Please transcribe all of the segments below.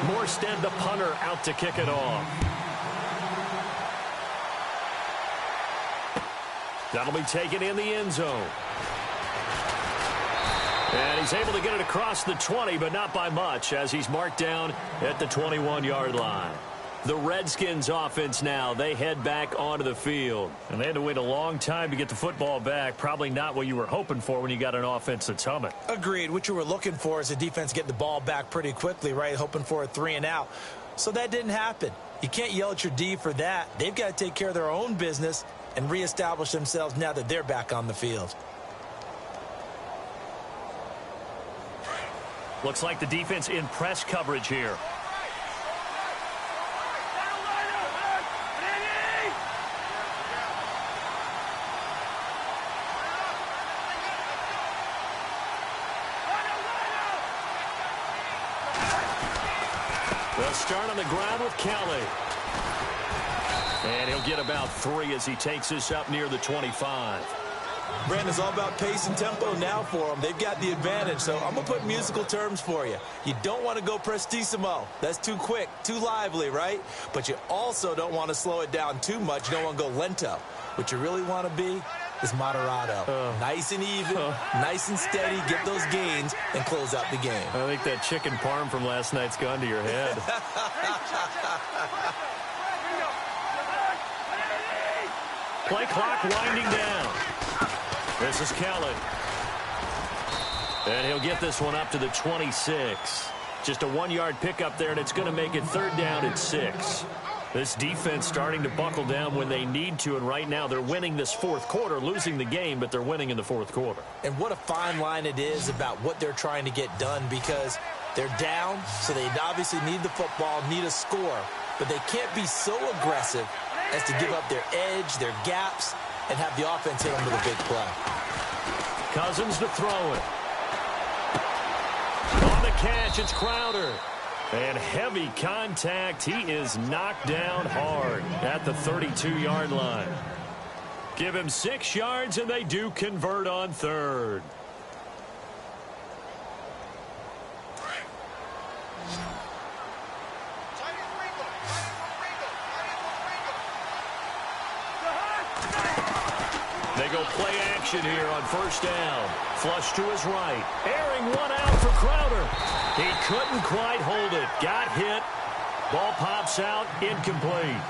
Morstead, the punter, out to kick it off. That'll be taken in the end zone. And he's able to get it across the 20, but not by much, as he's marked down at the 21-yard line. The Redskins offense now, they head back onto the field. And they had to wait a long time to get the football back. Probably not what you were hoping for when you got an offense that's humming. Agreed. What you were looking for is a defense getting the ball back pretty quickly, right? Hoping for a 3-and-out. So that didn't happen. You can't yell at your D for that. They've got to take care of their own business and reestablish themselves now that they're back on the field. Looks like the defense in press coverage here. They'll start on the ground with Kelly. And he'll get about 3 as he takes this up near the 25. Brandon, it's all about pace and tempo now for them. They've got the advantage, so I'm going to put musical terms for you. You don't want to go prestissimo. That's too quick, too lively, right? But you also don't want to slow it down too much. You don't want to go lento. What you really want to be is moderato. Nice and even, nice and steady, get those gains, and close out the game. I think that chicken parm from last night's gone to your head. Play clock winding down. This is Kelly. And he'll get this one up to the 26. Just a 1-yard pickup there, and it's going to make it 3rd down at 6. This defense starting to buckle down when they need to, and right now they're winning this 4th quarter, losing the game, but they're winning in the 4th quarter. And what a fine line it is about what they're trying to get done, because they're down, so they obviously need the football, need a score, but they can't be so aggressive as to give up their edge, their gaps, and have the offense hit them with a big play. Cousins to throw it. On the catch, it's Crowder. And heavy contact. He is knocked down hard at the 32-yard line. Give him 6 yards, and they do convert on 3rd. They go play action here on 1st down. Flush to his right. Airing one out for Crowder. He couldn't quite hold it. Got hit. Ball pops out. Incomplete.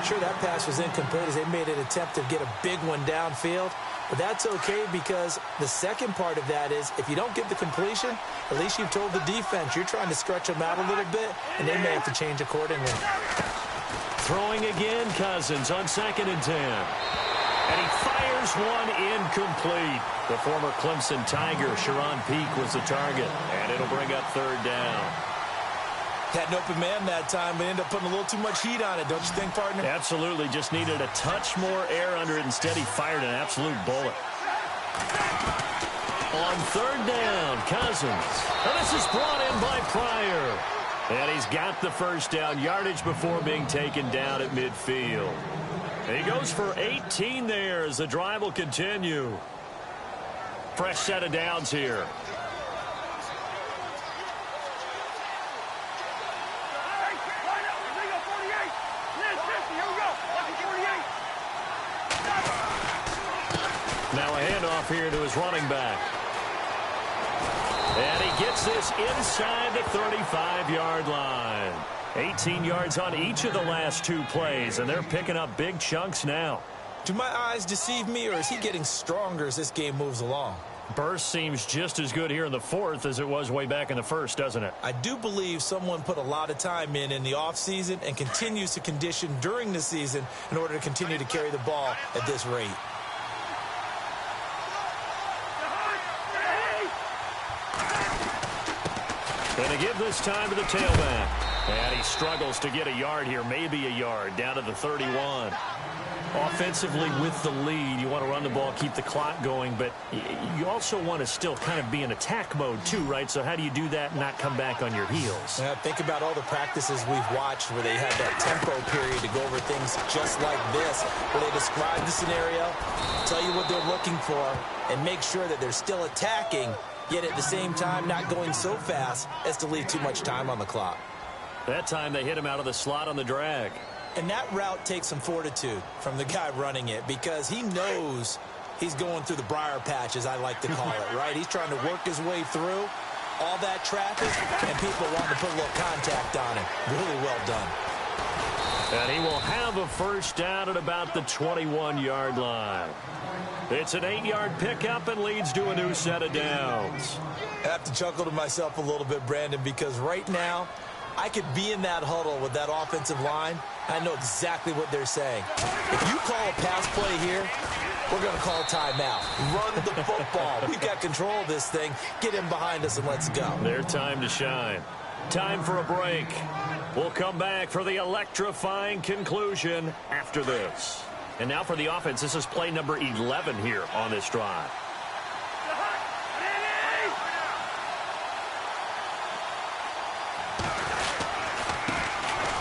Sure, that pass was incomplete as they made an attempt to get a big one downfield. But that's okay, because the second part of that is if you don't get the completion, at least you've told the defense you're trying to stretch them out a little bit, and they may have to change accordingly. Throwing again, Cousins on 2nd and 10. And he fires one incomplete. The former Clemson Tiger, Sharon Peak, was the target. And it'll bring up 3rd down. Had an open man that time, but ended up putting a little too much heat on it, don't you think, partner? Absolutely. Just needed a touch more air under it. Instead, he fired an absolute bullet. On 3rd down, Cousins. And this is brought in by Pryor. And he's got the 1st down, yardage before being taken down at midfield. He goes for 18 there as the drive will continue. Fresh set of downs here. Now a handoff here to his running back. And he gets this inside the 35-yard line. 18 yards on each of the last 2 plays, and they're picking up big chunks now. Do my eyes deceive me, or is he getting stronger as this game moves along? Burst seems just as good here in the 4th as it was way back in the 1st, doesn't it? I do believe someone put a lot of time in the offseason and continues to condition during the season in order to continue to carry the ball at this rate. And they give this time to the tailback. And he struggles to get a yard here, maybe a yard, down to the 31. Offensively with the lead, you want to run the ball, keep the clock going, but you also want to still kind of be in attack mode too, right? So how do you do that and not come back on your heels? Yeah, think about all the practices we've watched where they have that tempo period to go over things just like this, where they describe the scenario, tell you what they're looking for, and make sure that they're still attacking, yet at the same time not going so fast as to leave too much time on the clock. That time they hit him out of the slot on the drag. And that route takes some fortitude from the guy running it because he knows he's going through the briar patch, as I like to call it, right? He's trying to work his way through all that traffic, and people want to put a little contact on him. Really well done. And he will have a first down at about the 21-yard line. It's an 8-yard pickup and leads to a new set of downs. I have to chuckle to myself a little bit, Brandon, because right now I could be in that huddle with that offensive line. I know exactly what they're saying. If you call a pass play here, we're going to call timeout. Run the football. We've got control of this thing. Get him behind us and let's go. Their time to shine. Time for a break. We'll come back for the electrifying conclusion after this. And now for the offense, this is play number 11 here on this drive.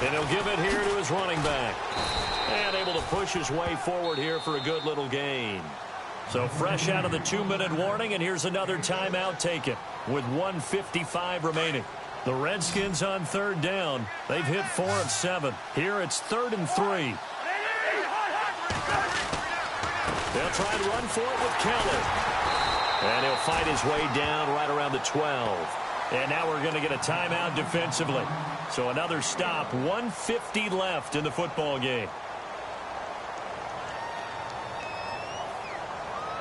And he'll give it here to his running back. And able to push his way forward here for a good little gain. So fresh out of the 2-minute warning, and here's another timeout taken with 1:55 remaining. The Redskins on third down. They've hit 4 of 7. Here it's 3rd and 3. They'll try and run for it with Kelly. And he'll fight his way down right around the 12. And now we're going to get a timeout defensively. So another stop, 1:50 left in the football game.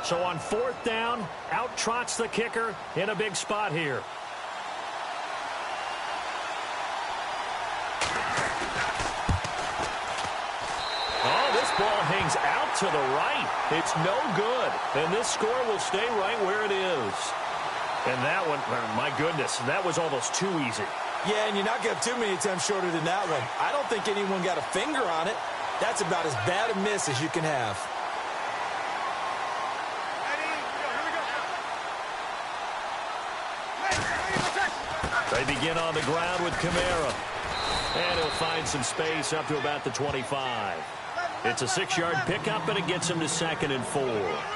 So on 4th down, out trots the kicker in a big spot here. Oh, this ball hangs out to the right. It's no good. And this score will stay right where it is. And that one, my goodness, that was almost too easy. Yeah, and you're not going to have too many attempts shorter than that one. I don't think anyone got a finger on it. That's about as bad a miss as you can have. They begin on the ground with Kamara. And he'll find some space up to about the 25. It's a 6-yard pickup, and it gets him to 2nd and 4.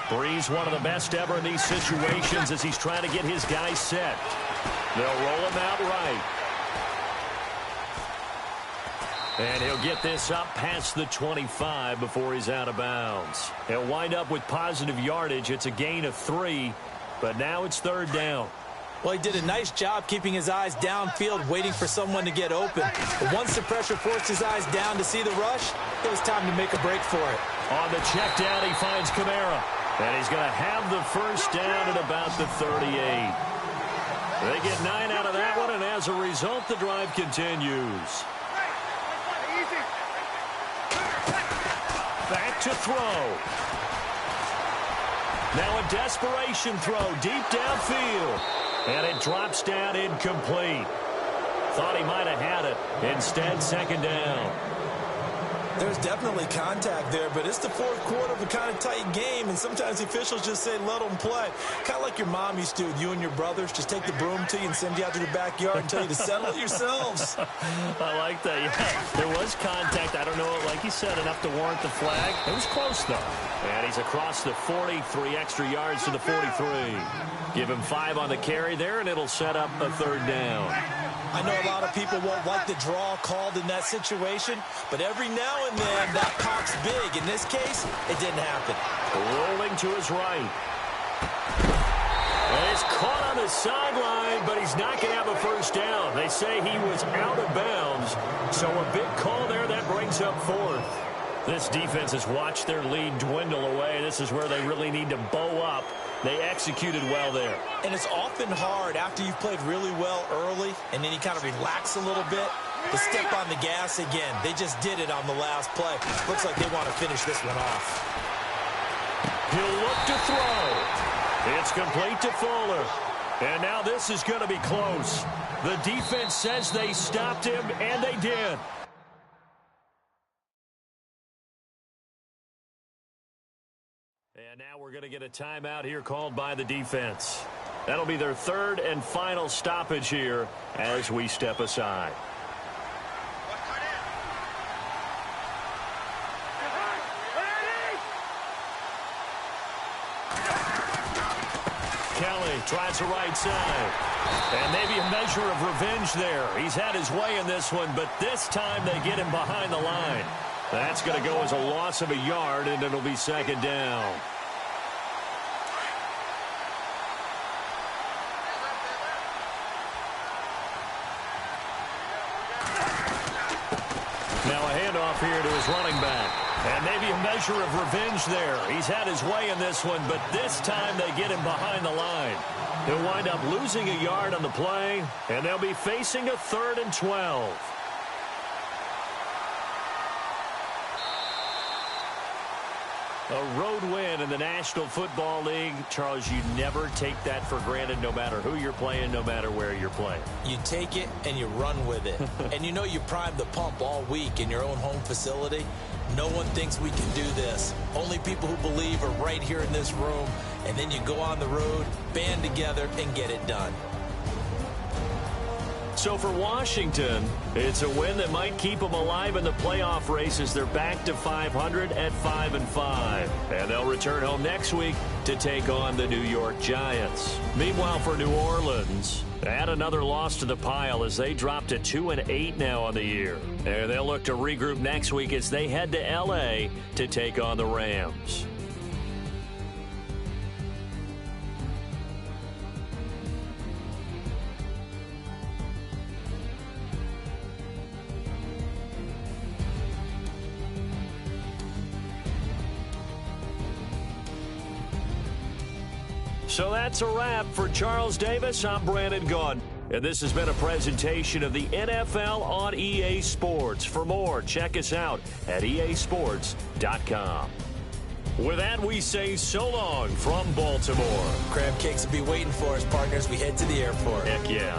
Brees, one of the best ever in these situations as he's trying to get his guys set. They'll roll him out right. And he'll get this up past the 25 before he's out of bounds. He'll wind up with positive yardage. It's a gain of 3, but now it's 3rd down. Well, he did a nice job keeping his eyes downfield, waiting for someone to get open. But once the pressure forced his eyes down to see the rush, it was time to make a break for it. On the check down, he finds Kamara. And he's going to have the first down at about the 38. They get 9 out of that one, and as a result, the drive continues. Back to throw. Now a desperation throw deep downfield. And it drops down incomplete. Thought he might have had it. Instead, 2nd down. There's definitely contact there, but it's the 4th quarter of a kind of tight game, and sometimes the officials just say, let them play. Kind of like your mom used to with you and your brothers. Just take the broom to you and send you out to the backyard and tell you to settle it yourselves. I like that. Yeah, there was contact. I don't know, like you said, enough to warrant the flag. It was close, though. And he's across the 40, 3 extra yards to the 43. Give him 5 on the carry there, and it'll set up a 3rd down. I know a lot of people won't like the draw called in that situation, but every now and then that pops big. In this case, it didn't happen. Rolling to his right. And he's caught on the sideline, but he's not going to have a first down. They say he was out of bounds, so a big call there that brings up 4th. This defense has watched their lead dwindle away. This is where they really need to bow up. They executed well there. And it's often hard after you've played really well early and then you kind of relax a little bit to step on the gas again. They just did it on the last play. Looks like they want to finish this one off. He'll look to throw. It's complete to Fuller. And now this is going to be close. The defense says they stopped him, and they did. And now we're going to get a timeout here called by the defense. That'll be their 3rd and final stoppage here as we step aside. Kelly tries the right side. And maybe a measure of revenge there. He's had his way in this one, but this time they get him behind the line. That's going to go as a loss of a yard, and it'll be second down. Now a handoff here to his running back. And maybe a measure of revenge there. He's had his way in this one, but this time they get him behind the line. He'll wind up losing a yard on the play, and they'll be facing a 3rd and 12. A road win in the National Football League. Charles, you never take that for granted no matter who you're playing, no matter where you're playing. You take it and you run with it. And you know you primed the pump all week in your own home facility. No one thinks we can do this. Only people who believe are right here in this room. And then you go on the road, band together, and get it done. So for Washington, it's a win that might keep them alive in the playoff race as they're back to 500 at 5-5. And they'll return home next week to take on the New York Giants. Meanwhile, for New Orleans, add another loss to the pile as they drop to 2-8 now on the year. And they'll look to regroup next week as they head to L.A. to take on the Rams. So that's a wrap. For Charles Davis, I'm Brandon Gaudin. And this has been a presentation of the NFL on EA Sports. For more, check us out at easports.com. With that, we say so long from Baltimore. Crab cakes will be waiting for us, partners. We head to the airport. Heck yeah.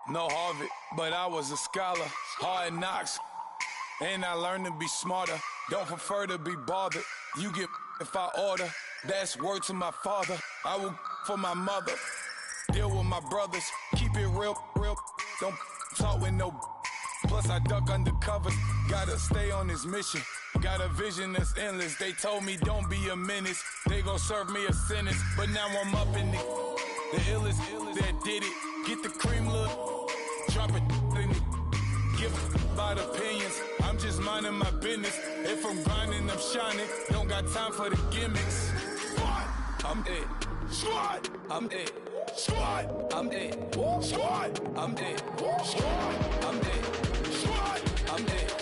No Harvard, but I was a scholar. Hard knocks, and I learned to be smarter. Don't prefer to be bothered. You get if I order. That's word to my father. I will for my mother. Deal with my brothers. Keep it real, real. Don't talk with no. Plus I duck undercover. Gotta stay on this mission. Got a vision that's endless. They told me don't be a menace. They gon' serve me a sentence. But now I'm up in the illest that did it. Get the cream look. Drop it in it. Give about opinions. I'm just minding my business. If I'm grinding, I'm shining. Don't got time for the gimmicks. Squad, I'm it. Squad, I'm it. Squad, I'm it. Squad, I'm it. Squad, I'm it. Squad, I'm it.